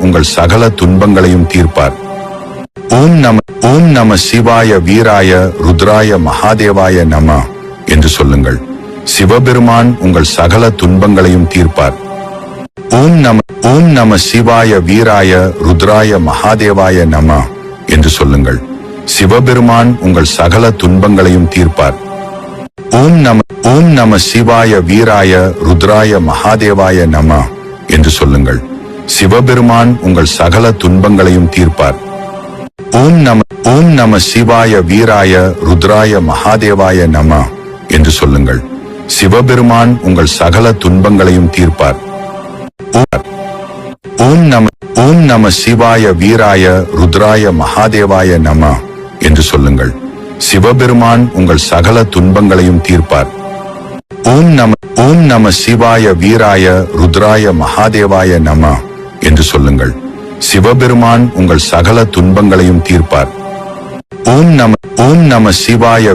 உங்கள் சகல துன்பங்களையும் தீர்ப்பார். ஓம் நம சிவாய வீராய ருத்ராய மகாதேவாய நம என்று சொல்லுங்கள். சிவபெருமான் உங்கள் சகல துன்பங்களையும் தீர்ப்பார். ஓம் நம சிவாய வீராய ருத்ராய மகாதேவாய நம என்று சொல்லுங்கள். சிவபெருமான் உங்கள் சகல துன்பங்களையும் தீர்ப்பார். ஓம் நம சிவாய வீராய ருத்ராய மகாதேவாய நம என்று சொல்லுங்கள். சிவபெருமான் உங்கள் சகல துன்பங்களையும் தீர்ப்பார். ஓம் நம சிவாய வீராய ருத்ராய மகாதேவாய நம என்று சொல்லுங்கள். சிவபெருமான் உங்கள் சகல துன்பங்களையும் தீர்ப்பார். ஓம் நம சிவாய வீராய ருத்ராய மகாதேவாய நம என்று சொல்லுங்கள். சிவபெருமான் உங்கள் சகல துன்பங்களையும் தீர்ப்பார். ஓம் நம சிவாய வீராய ருத்ராய மகாதேவாய நம என்று சொல்லுங்கள். சிவபெருமான் உங்கள் சகல துன்பங்களையும் தீர்ப்பார். ஓம் நம சிவாய